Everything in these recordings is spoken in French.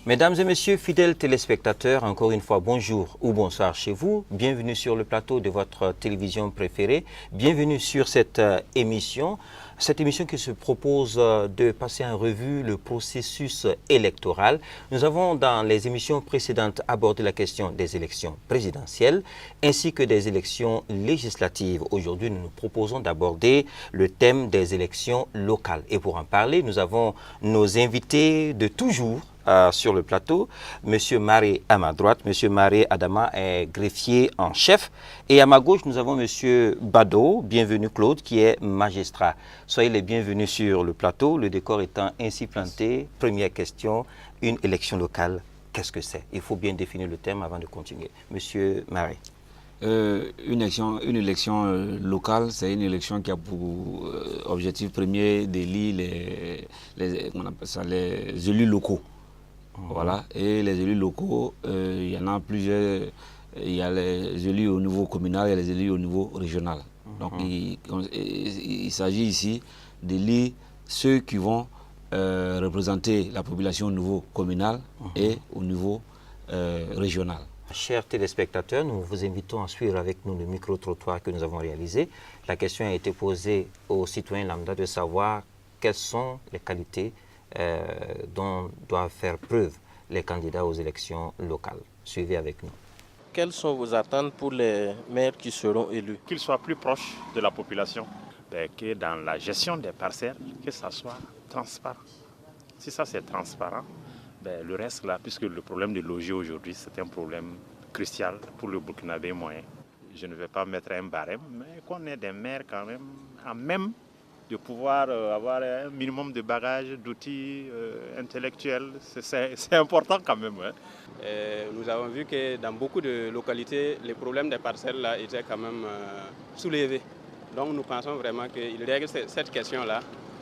Mesdames et messieurs, fidèles téléspectateurs, encore une fois, bonjour ou bonsoir chez vous. Bienvenue sur le plateau de votre télévision préférée. Bienvenue sur cette émission. Cette émission qui se propose de passer en revue le processus électoral. Nous avons dans les émissions précédentes abordé la question des élections présidentielles ainsi que des élections législatives. Aujourd'hui, nous nous proposons d'aborder le thème des élections locales. Et pour en parler, nous avons nos invités de toujours sur le plateau. Monsieur Maré à ma droite, Monsieur Maré Adama est greffier en chef. Et à ma gauche, nous avons Monsieur Bado, bienvenue Claude, qui est magistrat. Soyez les bienvenus sur le plateau, le décor étant ainsi planté. Première question, une élection locale, qu'est-ce que c'est? Il faut bien définir le terme avant de continuer. Monsieur Maré. Une élection locale, c'est une élection qui a pour objectif premier d'élire les élus locaux. Voilà, et les élus locaux, il y en a plusieurs. Il y a les élus au niveau communal et les élus au niveau régional. Donc il s'agit ici d'élire ceux qui vont représenter la population au niveau communal et au niveau régional. Chers téléspectateurs, nous vous invitons à suivre avec nous le micro-trottoir que nous avons réalisé. La question a été posée aux citoyens lambda de savoir quelles sont les qualités dont doivent faire preuve les candidats aux élections locales. Suivez avec nous. Quelles sont vos attentes pour les maires qui seront élus? Qu'ils soient plus proches de la population, que dans la gestion des parcelles, que ça soit transparent. Si ça c'est transparent, le reste là, puisque le problème de loger aujourd'hui, c'est un problème crucial pour le Burkinabé moyen. Je ne vais pas mettre un barème, mais qu'on ait des maires quand même à même de pouvoir avoir un minimum de bagages, d'outils intellectuels. C'est important quand même. Hein. Nous avons vu que dans beaucoup de localités, les problèmes des parcelles là étaient quand même soulevés. Donc nous pensons vraiment qu'il règle cette question-là.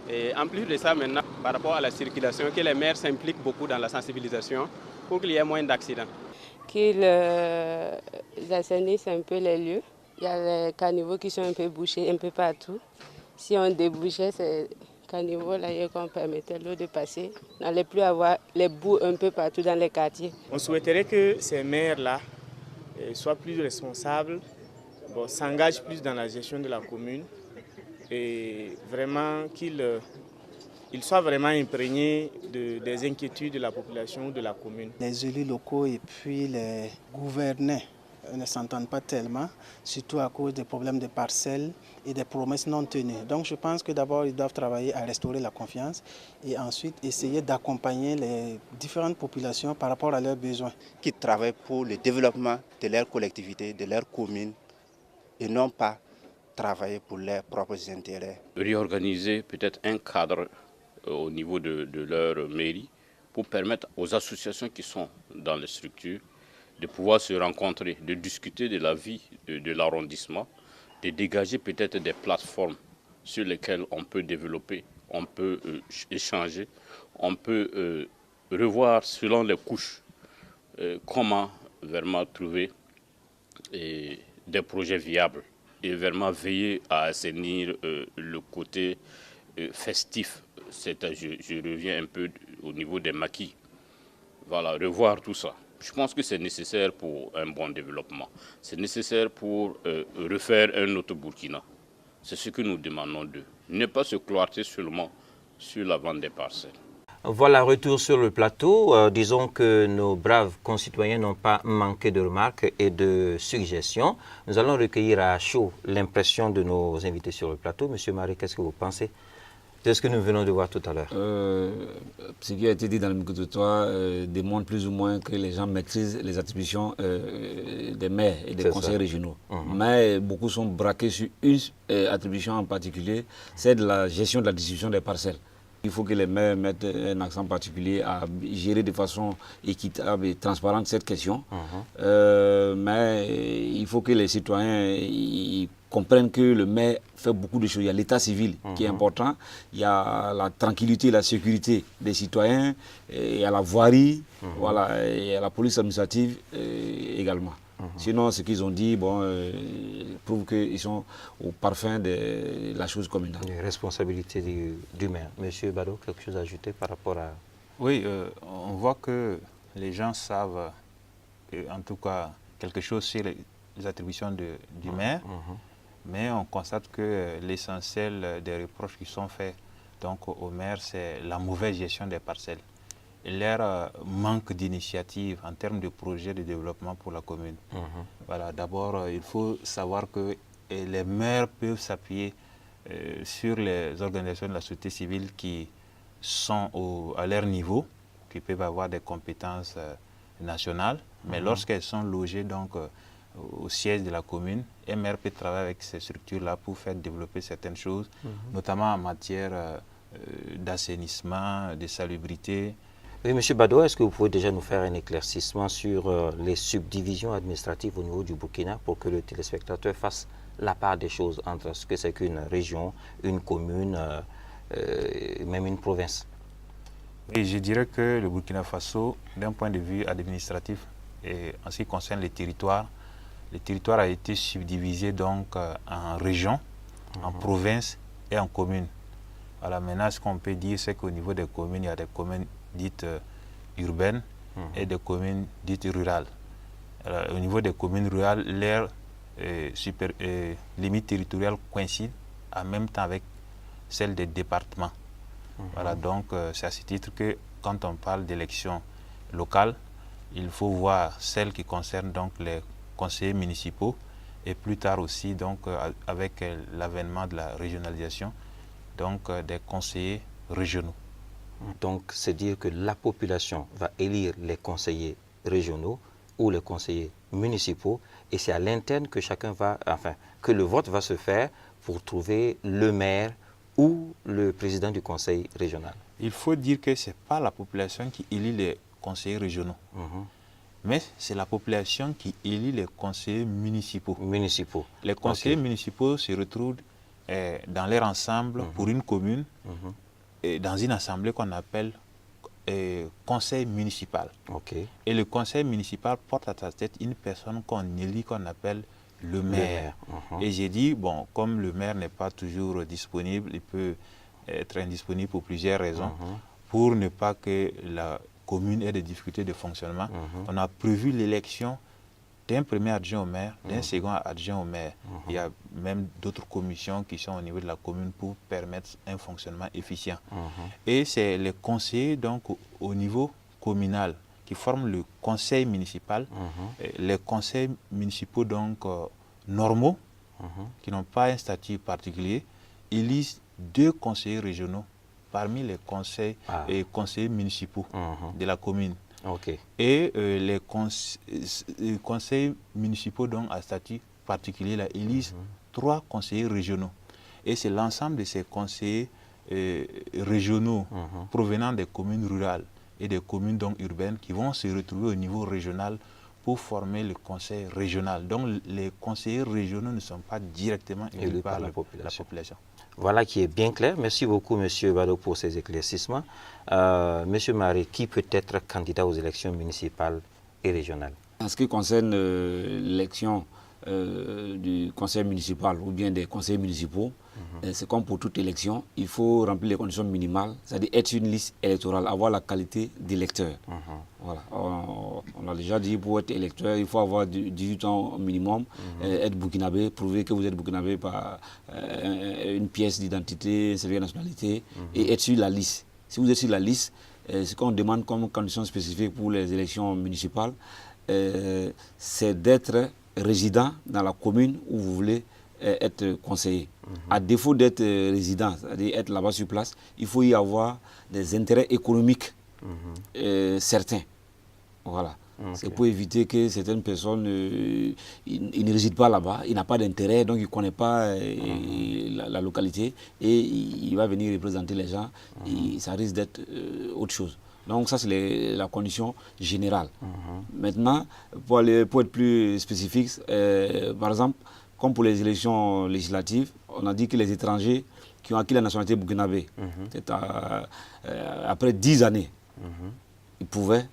Et en plus de ça, maintenant, par rapport à la circulation, que les maires s'impliquent beaucoup dans la sensibilisation pour qu'il y ait moins d'accidents. Qu'ils assainissent un peu les lieux. Il y a les caniveaux qui sont un peu bouchés un peu partout. Si on débouchait ces caniveaux-là, qu'on permettait l'eau de passer, on n'allait plus avoir les boues un peu partout dans les quartiers. On souhaiterait que ces maires-là soient plus responsables, s'engagent plus dans la gestion de la commune et vraiment qu'ils soient vraiment imprégnés des inquiétudes de la population ou de la commune. Les élus locaux et puis les gouvernés ne s'entendent pas tellement, surtout à cause des problèmes de parcelles et des promesses non tenues. Donc je pense que d'abord ils doivent travailler à restaurer la confiance et ensuite essayer d'accompagner les différentes populations par rapport à leurs besoins. Qui travaillent pour le développement de leur collectivité, de leur commune et non pas travailler pour leurs propres intérêts. Réorganiser peut-être un cadre au niveau de leur mairie pour permettre aux associations qui sont dans les structures de pouvoir se rencontrer, de discuter de la vie de l'arrondissement, de dégager peut-être des plateformes sur lesquelles on peut développer, on peut échanger, on peut revoir selon les couches comment vraiment trouver des projets viables et vraiment veiller à assainir le côté festif. Je reviens un peu au niveau des maquis. Voilà, revoir tout ça. Je pense que c'est nécessaire pour un bon développement. C'est nécessaire pour refaire un autre Burkina. C'est ce que nous demandons d'eux. Ne pas se cloîtrer seulement sur la vente des parcelles. Voilà, retour sur le plateau. Disons que nos braves concitoyens n'ont pas manqué de remarques et de suggestions. Nous allons recueillir à chaud l'impression de nos invités sur le plateau. Monsieur Marie, qu'est-ce que vous pensez de ce que nous venons de voir tout à l'heure? Ce qui a été dit dans le micro-trottoir démontre plus ou moins que les gens maîtrisent les attributions des maires et des conseils régionaux. Mais beaucoup sont braqués sur une attribution en particulier, c'est de la gestion de la distribution des parcelles. Il faut que les maires mettent un accent particulier à gérer de façon équitable et transparente cette question. Mais il faut que les citoyens comprennent que le maire fait beaucoup de choses. Il y a l'état civil qui est important, il y a la tranquillité et la sécurité des citoyens, il y a la voirie, voilà, et il y a la police administrative également. Sinon, ce qu'ils ont dit prouve qu'ils sont au parfum de la chose communale. Les responsabilités du maire. Monsieur Bado, quelque chose à ajouter par rapport à... Oui, on voit que les gens savent, en tout cas, quelque chose sur les attributions du maire, mais on constate que l'essentiel des reproches qui sont faits donc, au maire, c'est la mauvaise gestion des parcelles. Et leur manque d'initiative en termes de projets de développement pour la commune. Voilà, d'abord, il faut savoir que les maires peuvent s'appuyer sur les organisations de la société civile qui sont à leur niveau, qui peuvent avoir des compétences nationales, mais lorsqu'elles sont logées donc, au siège de la commune, un maire peut travailler avec ces structures-là pour faire développer certaines choses, notamment en matière d'assainissement, de salubrité. Oui, M. Bado, est-ce que vous pouvez déjà nous faire un éclaircissement sur les subdivisions administratives au niveau du Burkina pour que le téléspectateur fasse la part des choses entre ce que c'est qu'une région, une commune, même une province? Et je dirais que le Burkina Faso, d'un point de vue administratif, et en ce qui concerne les territoires, le territoire a été subdivisé donc en régions, en provinces et en communes. Voilà, maintenant, ce qu'on peut dire, c'est qu'au niveau des communes, il y a des communes dites urbaines et des communes dites rurales. Alors, au niveau des communes rurales, leurs limites territoriales coïncident en même temps avec celles des départements. Voilà, donc c'est à ce titre que quand on parle d'élections locales, il faut voir celles qui concernent donc les conseillers municipaux et plus tard aussi donc avec l'avènement de la régionalisation, donc des conseillers régionaux. Donc c'est dire que la population va élire les conseillers régionaux ou les conseillers municipaux et c'est à l'interne que chacun va, enfin, que le vote va se faire pour trouver le maire ou le président du conseil régional. Il faut dire que ce n'est pas la population qui élit les conseillers régionaux, mais c'est la population qui élit les conseillers municipaux. Les conseillers municipaux se retrouvent dans leur ensemble pour une commune, et dans une assemblée qu'on appelle conseil municipal. Et le conseil municipal porte à sa tête une personne qu'on élit, qu'on appelle le maire. Et j'ai dit, bon, comme le maire n'est pas toujours disponible, il peut être indisponible pour plusieurs raisons, pour ne pas que la commune ait des difficultés de fonctionnement, on a prévu l'élection d'un premier adjoint au maire, d'un second adjoint au maire. Il y a même d'autres commissions qui sont au niveau de la commune pour permettre un fonctionnement efficient. Et c'est les conseillers donc au niveau communal qui forment le conseil municipal. Les conseils municipaux donc normaux, qui n'ont pas un statut particulier, élisent 2 conseillers régionaux parmi les conseils et conseillers municipaux de la commune. Et les conseils municipaux donc à statut particulier là, élisent 3 conseillers régionaux. Et c'est l'ensemble de ces conseillers régionaux provenant des communes rurales et des communes donc urbaines qui vont se retrouver au niveau régional pour former le conseil régional. Donc les conseillers régionaux ne sont pas directement élus par la population. Voilà qui est bien clair. Merci beaucoup, M. Bado, pour ces éclaircissements. M. Marie, qui peut être candidat aux élections municipales et régionales? En ce qui concerne l'élection du conseil municipal ou bien des conseils municipaux, c'est comme pour toute élection, il faut remplir les conditions minimales, c'est-à-dire être une liste électorale, avoir la qualité d'électeur. Voilà. On a déjà dit, pour être électeur, il faut avoir 18 ans au minimum, être burkinabé, prouver que vous êtes burkinabé par une pièce d'identité, un certificat de nationalité, et être sur la liste. Si vous êtes sur la liste, ce qu'on demande comme condition spécifique pour les élections municipales, c'est d'être résident dans la commune où vous voulez être conseiller. À défaut d'être résident, c'est-à-dire être là-bas sur place, il faut y avoir des intérêts économiques certains. Voilà. C'est pour éviter que certaines personnes il ne réside pas là-bas, il n'a pas d'intérêt, donc il ne connaît pas la localité et il va venir représenter les gens et ça risque d'être autre chose. Donc ça, c'est la condition générale. Maintenant, pour être plus spécifique, par exemple, comme pour les élections législatives, on a dit que les étrangers qui ont acquis la nationalité burkinabé, après 10 années, ils pouvaient,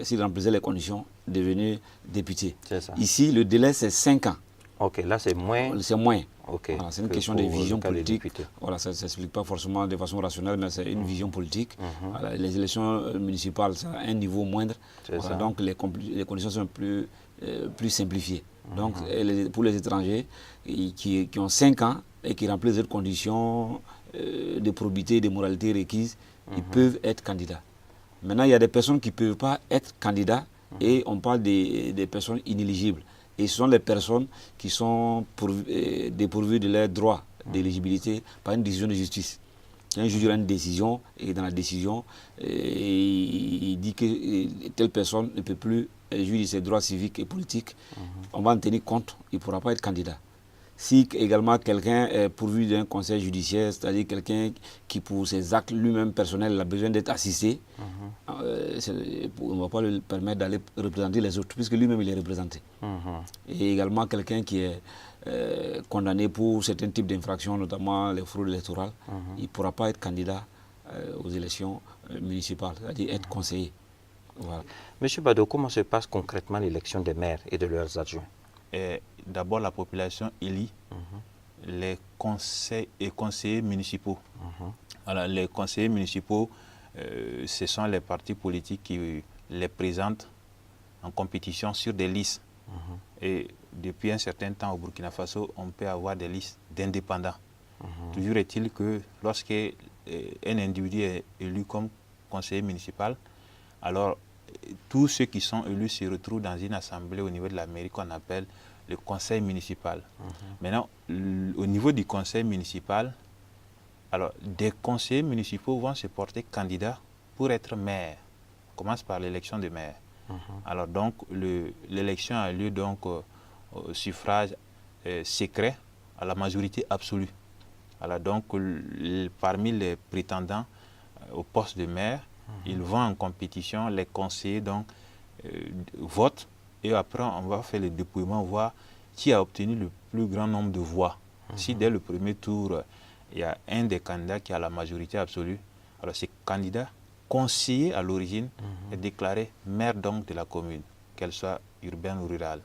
s'ils remplissaient les conditions, devenir députés. Ici, le délai, c'est 5 ans. Ok, là c'est moins. C'est moins. Okay. Voilà, c'est une question de vision politique. Voilà, ça ne s'explique pas forcément de façon rationnelle, mais c'est une vision politique. Voilà, les élections municipales, c'est à un niveau moindre. Voilà, donc les conditions sont plus simplifiées. Donc pour les étrangers qui ont 5 ans et qui remplissent les conditions de probité, de moralité requises, ils peuvent être candidats. Maintenant, il y a des personnes qui ne peuvent pas être candidats et on parle des personnes inéligibles. Et ce sont les personnes qui sont dépourvues de leurs droits d'éligibilité par une décision de justice. Un juge a une décision et dans la décision, il dit que telle personne ne peut plus jouir de ses droits civiques et politiques. On va en tenir compte, il ne pourra pas être candidat. Si également quelqu'un est pourvu d'un conseil judiciaire, c'est-à-dire quelqu'un qui pour ses actes lui-même personnels a besoin d'être assisté, on ne va pas lui permettre d'aller représenter les autres, puisque lui-même il est représenté. Et également quelqu'un qui est condamné pour certains types d'infractions, notamment les fraudes électorales, il ne pourra pas être candidat aux élections municipales, c'est-à-dire être conseiller. Voilà. Monsieur Bado, comment se passe concrètement l'élection des maires et de leurs adjoints? D'abord, la population élit les conseils et conseillers municipaux. Alors, les conseillers municipaux, ce sont les partis politiques qui les présentent en compétition sur des listes. Et depuis un certain temps au Burkina Faso, on peut avoir des listes d'indépendants. Toujours est-il que lorsqu'un individu est élu comme conseiller municipal, alors tous ceux qui sont élus se retrouvent dans une assemblée au niveau de la mairie qu'on appelle le conseil municipal. Maintenant, au niveau du conseil municipal, alors des conseillers municipaux vont se porter candidats pour être maire. On commence par l'élection de maire. Alors donc, l'élection a lieu donc au suffrage secret à la majorité absolue. Alors donc, parmi les prétendants au poste de maire, ils vont en compétition, les conseillers donc votent et après on va faire le dépouillement, voir qui a obtenu le plus grand nombre de voix. Si dès le premier tour, il y a un des candidats qui a la majorité absolue, alors ce candidat conseiller à l'origine est déclaré maire donc de la commune, qu'elle soit urbaine ou rurale.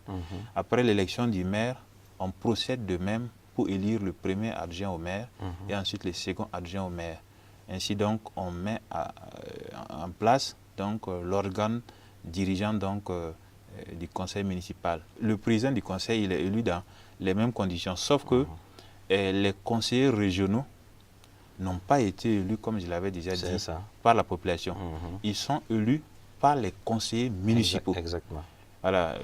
Après l'élection du maire, on procède de même pour élire le premier adjoint au maire et ensuite le second adjoint au maire. Ainsi donc, on met en place l'organe dirigeant donc, du conseil municipal. Le président du conseil, il est élu dans les mêmes conditions, sauf que les conseillers régionaux n'ont pas été élus, comme je l'avais déjà dit, par la population. Ils sont élus par les conseillers municipaux. Exactement. Voilà.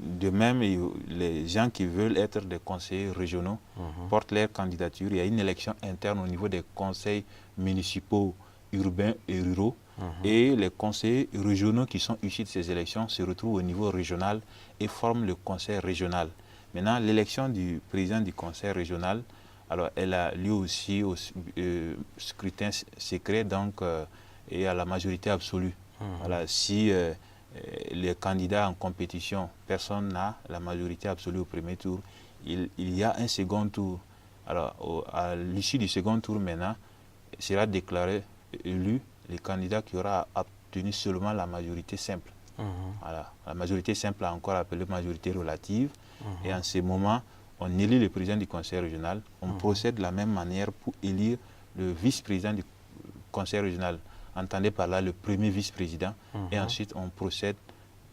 De même, les gens qui veulent être des conseillers régionaux portent leur candidature. Il y a une élection interne au niveau des conseils municipaux urbains et ruraux. Et les conseillers régionaux qui sont issus de ces élections se retrouvent au niveau régional et forment le conseil régional. Maintenant, l'élection du président du conseil régional, alors elle a lieu aussi au scrutin secret donc, et à la majorité absolue. Voilà, si les candidats en compétition, personne n'a la majorité absolue au premier tour, il y a un second tour. Alors, à l'issue du second tour, maintenant, sera déclaré élu le candidat qui aura obtenu seulement la majorité simple. Voilà. La majorité simple a encore appelée majorité relative. Et en ce moment, on élit le président du conseil régional. On procède de la même manière pour élire le vice-président du conseil régional. Entendez par là le premier vice-président. Et ensuite, on procède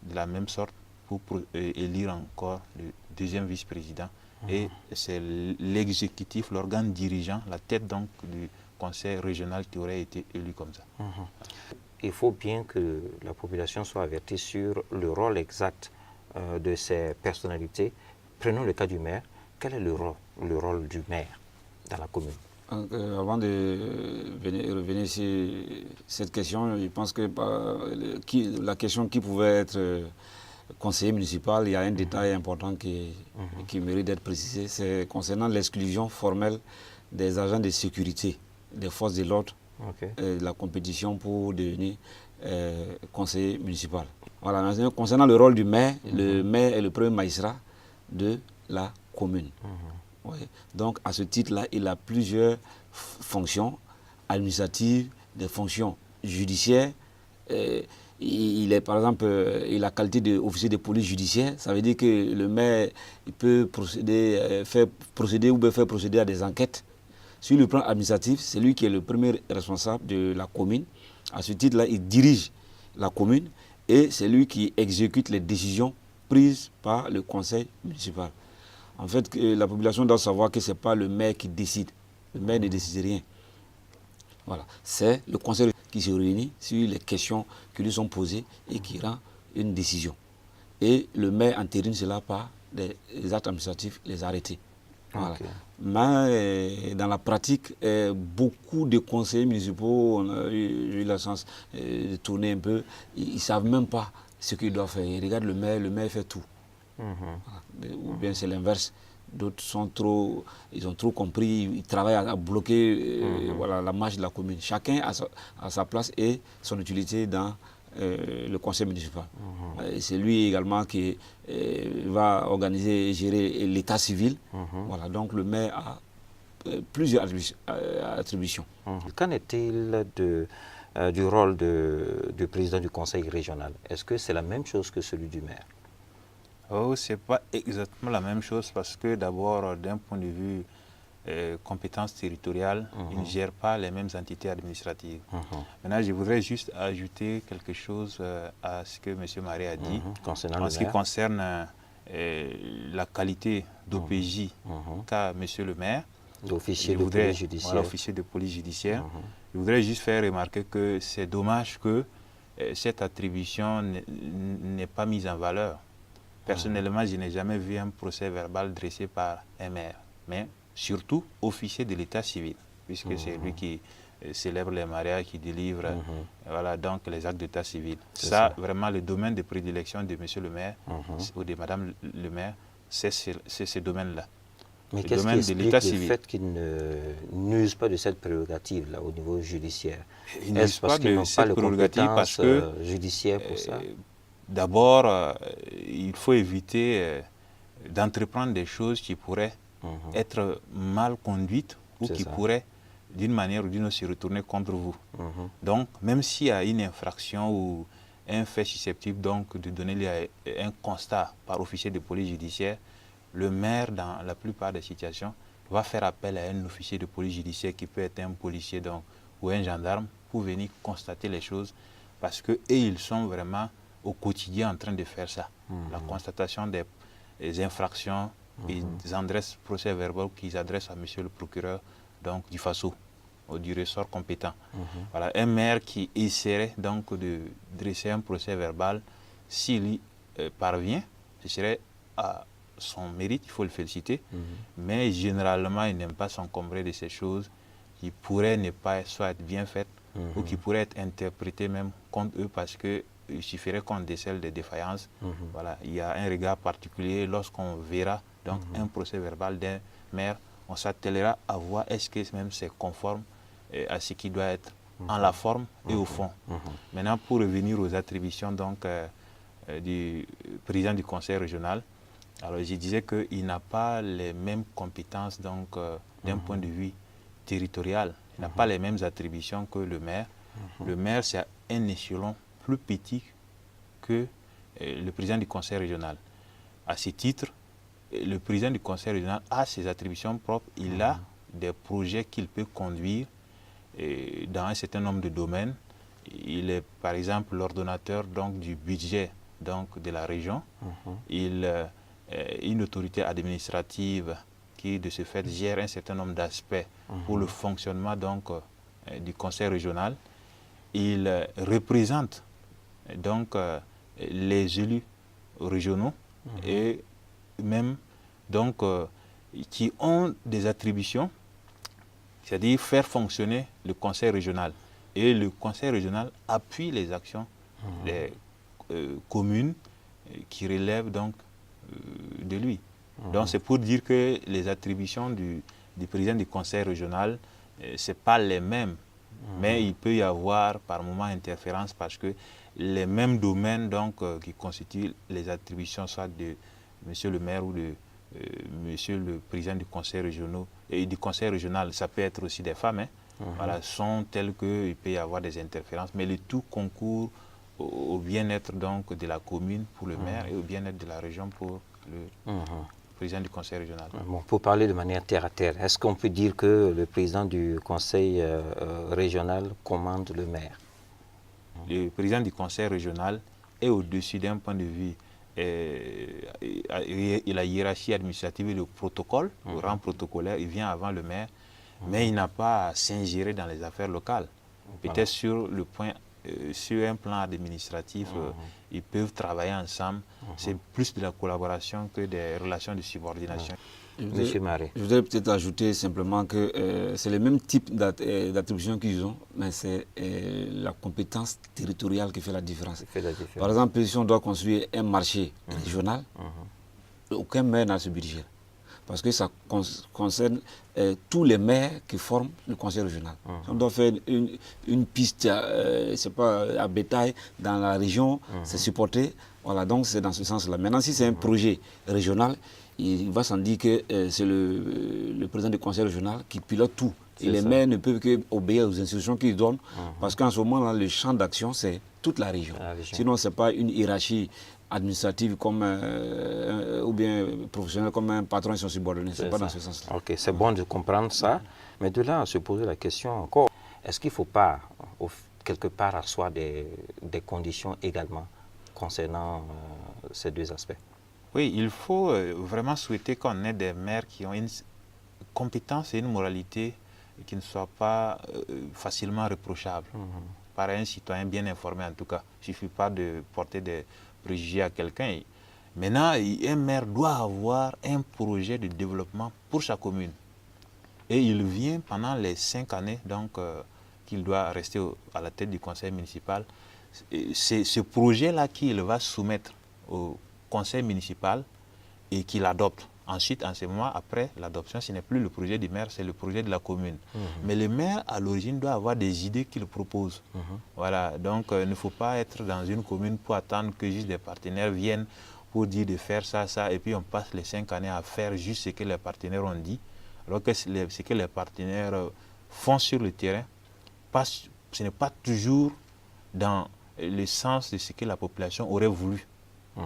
de la même sorte pour élire encore le deuxième vice-président. Et c'est l'exécutif, l'organe dirigeant, la tête donc du conseil régional qui aurait été élu comme ça. Il faut bien que la population soit avertie sur le rôle exact de ces personnalités. Prenons le cas du maire. Quel est le rôle du maire dans la commune? Avant de revenir sur cette question, je pense que la question qui pouvait être conseiller municipal, il y a un détail important qui mérite d'être précisé, c'est concernant l'exclusion formelle des agents de sécurité, des forces de l'ordre, de la compétition pour devenir conseiller municipal. Voilà, concernant le rôle du maire, le maire est le premier magistrat de la commune. Oui. Donc, à ce titre-là, il a plusieurs fonctions administratives, des fonctions judiciaires. il est par exemple, il a qualité d'officier de police judiciaire, ça veut dire que le maire il peut faire procéder à des enquêtes. Sur le plan administratif, c'est lui qui est le premier responsable de la commune. À ce titre-là, il dirige la commune et c'est lui qui exécute les décisions prises par le conseil municipal. En fait, la population doit savoir que ce n'est pas le maire qui décide. Le maire ne décide rien. Voilà. C'est le conseil qui se réunit sur les questions qui lui sont posées et qui rend une décision. Et le maire entérine cela par des actes administratifs, les arrêtés. Voilà. Okay. Mais dans la pratique, beaucoup de conseillers municipaux, on a eu la chance de tourner un peu, ils ne savent même pas ce qu'ils doivent faire. Ils regardent le maire fait tout. Voilà. Ou bien c'est l'inverse. D'autres ils ont trop compris, ils travaillent à bloquer voilà, la marche de la commune. Chacun a sa place et son utilité dans le conseil municipal. C'est lui également qui va organiser et gérer l'état civil. Voilà, donc le maire a plusieurs attributions. Qu'en est-il du rôle du président du conseil régional? Est-ce que c'est la même chose que celui du maire? Oh, ce n'est pas exactement la même chose parce que d'abord, d'un point de vue compétences territoriales, ils ne gèrent pas les mêmes entités administratives. Maintenant, je voudrais juste ajouter quelque chose à ce que M. Marie a dit en ce qui concerne la qualité d'OPJ qu'a M. le maire, l'officier de police judiciaire. Voilà, officier de police judiciaire. Je voudrais juste faire remarquer que c'est dommage que cette attribution n'est pas mise en valeur. Personnellement, je n'ai jamais vu un procès verbal dressé par un maire, mais surtout officier de l'état civil, puisque c'est lui qui célèbre les mariages, qui délivre voilà, donc les actes d'état civil. Ça, vraiment, le domaine de prédilection de M. le maire ou de Mme le maire, c'est ce domaine-là. Mais qu'est-ce qui explique le fait qu'il n'use pas de cette prérogative-là au niveau judiciaire? Est-ce parce qu'ils n'ont pas de compétences judiciaires pour ça? D'abord, il faut éviter d'entreprendre des choses qui pourraient être mal conduites ou qui pourraient, d'une manière ou d'une autre, se retourner contre vous. Donc, même s'il y a une infraction ou un fait susceptible donc, de donner un constat par officier de police judiciaire, le maire, dans la plupart des situations, va faire appel à un officier de police judiciaire qui peut être un policier donc, ou un gendarme pour venir constater les choses parce qu'ils sont vraiment au quotidien en train de faire ça. La constatation des infractions, ils adressent procès verbal qu'ils adressent à M. le procureur donc, du FASO, du ressort compétent. Voilà, un maire qui essaierait donc de dresser un procès verbal, s'il y parvient, ce serait à son mérite, il faut le féliciter, mais généralement, il n'aime pas s'encombrer de ces choses qui pourraient ne pas soit être bien faites ou qui pourraient être interprétées même contre eux parce que il suffirait qu'on décèle des défaillances. Voilà, il y a un regard particulier lorsqu'on verra donc, un procès verbal d'un maire, on s'attellera à voir est-ce que même c'est conforme à ce qui doit être en la forme et au fond. Maintenant, pour revenir aux attributions donc, du président du conseil régional, alors je disais qu'il n'a pas les mêmes compétences donc d'un point de vue territorial. Il n'a pas les mêmes attributions que le maire. Le maire, c'est un échelon plus petit que le président du conseil régional. À ce titre, le président du conseil régional a ses attributions propres. Il a des projets qu'il peut conduire dans un certain nombre de domaines. Il est par exemple l'ordonnateur du budget donc, de la région. Il une autorité administrative qui de ce fait gère un certain nombre d'aspects pour le fonctionnement donc, du conseil régional. Il représente donc les élus régionaux et même donc qui ont des attributions, c'est-à-dire faire fonctionner le conseil régional. Et le conseil régional appuie les actions des communes qui relèvent donc de lui. Donc c'est pour dire que les attributions du président du conseil régional, ce n'est pas les mêmes. Mais il peut y avoir par moment interférence parce que les mêmes domaines donc, qui constituent les attributions soit de M. le maire ou de M. le président du conseil régional, et du conseil régional, ça peut être aussi des femmes, voilà, sont tels qu'il peut y avoir des interférences, mais le tout concourt au bien-être donc de la commune pour le maire et au bien-être de la région pour le président du conseil régional. Bon, pour parler de manière terre à terre, est-ce qu'on peut dire que le président du conseil régional commande le maire? Le président du conseil régional est au-dessus d'un point de vue la hiérarchie administrative et le protocole, le rang protocolaire, il vient avant le maire, mais il n'a pas à s'ingérer dans les affaires locales. Peut-être sur un plan administratif, ils peuvent travailler ensemble. C'est plus de la collaboration que des relations de subordination. Monsieur Marais. Je voudrais peut-être ajouter simplement que c'est le même type d'attribution qu'ils ont, mais c'est la compétence territoriale qui fait la différence. Par exemple, si on doit construire un marché régional, aucun maire n'a ce budget. Parce que ça concerne tous les maires qui forment le conseil régional. Si on doit faire une piste à bétail dans la région, c'est supporté. Voilà, donc c'est dans ce sens-là. Maintenant, si c'est un projet régional, il va sans dire que c'est le président du conseil régional qui pilote tout. Et les maires ne peuvent qu'obéir aux instructions qu'ils donnent, parce qu'en ce moment-là, le champ d'action, c'est toute la région. Sinon, ce n'est pas une hiérarchie administrative comme, ou bien professionnelle comme un patron et son subordonné. Ce n'est pas dans ce sens-là. Ok, c'est bon de comprendre ça. Mais de là à se poser la question encore, est-ce qu'il ne faut pas, quelque part, asseoir des conditions également concernant ces deux aspects? Oui, il faut vraiment souhaiter qu'on ait des maires qui ont une compétence et une moralité qui ne soient pas facilement reprochables par un citoyen bien informé en tout cas. Il ne suffit pas de porter des préjugés à quelqu'un. Maintenant, un maire doit avoir un projet de développement pour sa commune. Et il vient pendant les 5 années donc qu'il doit rester à la tête du conseil municipal. C'est ce projet-là qu'il va soumettre au conseil municipal et qu'il adopte. Ensuite, en ce moment, après l'adoption, ce n'est plus le projet du maire, c'est le projet de la commune. Mais le maire, à l'origine, doit avoir des idées qu'il propose. Voilà, donc il ne faut pas être dans une commune pour attendre que juste des partenaires viennent pour dire de faire ça, ça, et puis on passe les 5 années à faire juste ce que les partenaires ont dit. Alors que ce que les partenaires font sur le terrain, ce n'est pas toujours dans le sens de ce que la population aurait voulu.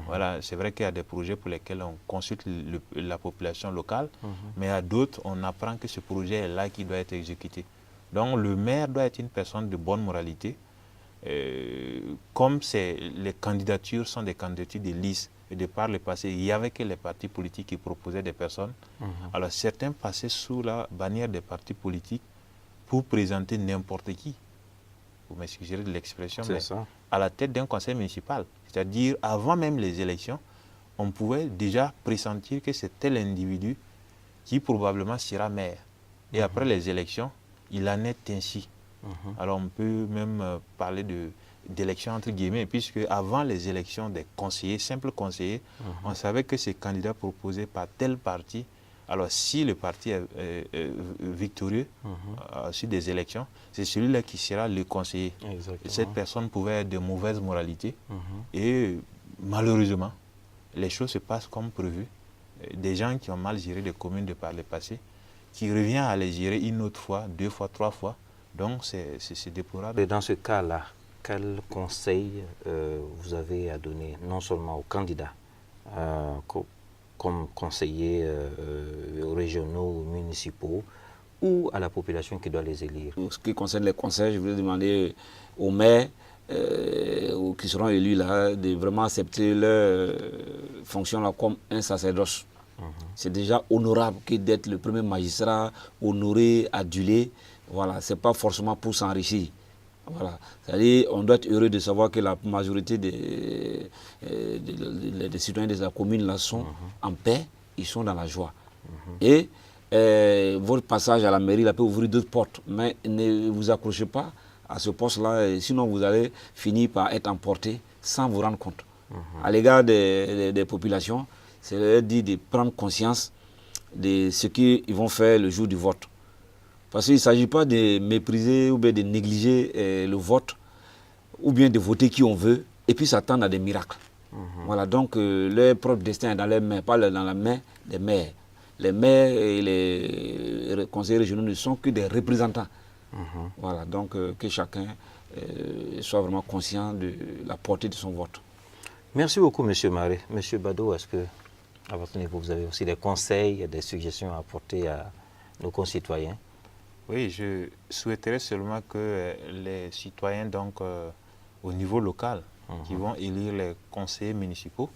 Voilà, c'est vrai qu'il y a des projets pour lesquels on consulte la population locale, mais à d'autres, on apprend que ce projet est là qui doit être exécuté. Donc le maire doit être une personne de bonne moralité. Comme les candidatures sont des candidatures de liste, et de par le passé, il y avait que les partis politiques qui proposaient des personnes. Alors certains passaient sous la bannière des partis politiques pour présenter n'importe qui. Vous m'excuserez de l'expression, mais à la tête d'un conseil municipal. C'est-à-dire, avant même les élections, on pouvait déjà pressentir que c'est tel individu qui probablement sera maire. Et après les élections, il en est ainsi. Alors on peut même parler d'élections entre guillemets, puisque avant les élections des conseillers, simples conseillers, on savait que ces candidats proposés par tel parti, alors si le parti est victorieux sur des élections, c'est celui-là qui sera le conseiller. Cette personne pouvait être de mauvaise moralité et malheureusement, les choses se passent comme prévu. Des gens qui ont mal géré des communes de par le passé, qui reviennent à les gérer une autre fois, 2 fois, 3 fois. Donc c'est déplorable. Et dans ce cas-là, quel conseil vous avez à donner, non seulement aux candidats, comme conseillers régionaux ou municipaux, ou à la population qui doit les élire? En ce qui concerne les conseils, je voulais demander aux maires qui seront élus là, de vraiment accepter leur fonction là comme un sacerdoce. C'est déjà honorable que d'être le premier magistrat, honoré, adulé. Voilà, ce n'est pas forcément pour s'enrichir. Voilà. C'est-à-dire, on doit être heureux de savoir que la majorité des citoyens de la commune là sont en paix, ils sont dans la joie. Et votre passage à la mairie là peut ouvrir d'autres portes, mais ne vous accrochez pas à ce poste-là, sinon vous allez finir par être emporté sans vous rendre compte. À l'égard des populations, c'est leur dire de prendre conscience de ce qu'ils vont faire le jour du vote. Parce qu'il ne s'agit pas de mépriser ou bien de négliger le vote, ou bien de voter qui on veut, et puis s'attendre à des miracles. Voilà, donc leur propre destin est dans leurs mains, pas dans la main des maires. Les maires et les conseillers régionaux ne sont que des représentants. Voilà, donc que chacun soit vraiment conscient de la portée de son vote. Merci beaucoup, M. Maré. M. Bado, est-ce que, à votre niveau, vous avez aussi des conseils et des suggestions à apporter à nos concitoyens? Oui, je souhaiterais seulement que les citoyens, donc, au niveau local, qui vont élire les conseillers municipaux,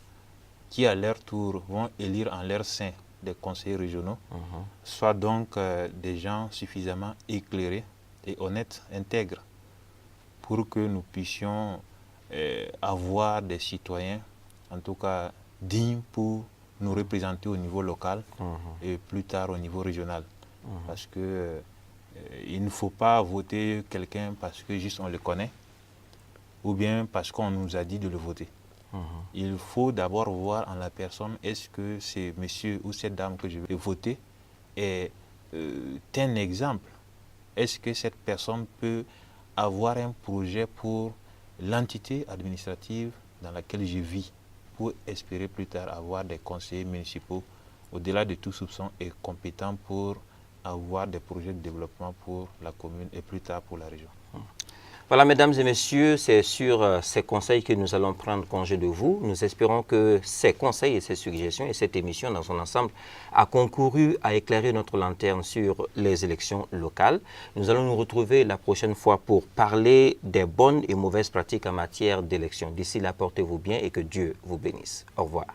qui à leur tour vont élire en leur sein des conseillers régionaux, soient donc des gens suffisamment éclairés et honnêtes, intègres, pour que nous puissions avoir des citoyens, en tout cas dignes pour nous représenter au niveau local et plus tard au niveau régional. Parce que il ne faut pas voter quelqu'un parce que juste on le connaît ou bien parce qu'on nous a dit de le voter. Il faut d'abord voir en la personne, est-ce que c'est monsieur ou cette dame que je vais voter est un exemple. Est-ce que cette personne peut avoir un projet pour l'entité administrative dans laquelle je vis, pour espérer plus tard avoir des conseillers municipaux au-delà de tout soupçon et compétents pour avoir des projets de développement pour la commune et plus tard pour la région. Voilà, mesdames et messieurs, c'est sur ces conseils que nous allons prendre congé de vous. Nous espérons que ces conseils et ces suggestions et cette émission dans son ensemble a concouru à éclairer notre lanterne sur les élections locales. Nous allons nous retrouver la prochaine fois pour parler des bonnes et mauvaises pratiques en matière d'élections. D'ici là, portez-vous bien et que Dieu vous bénisse. Au revoir.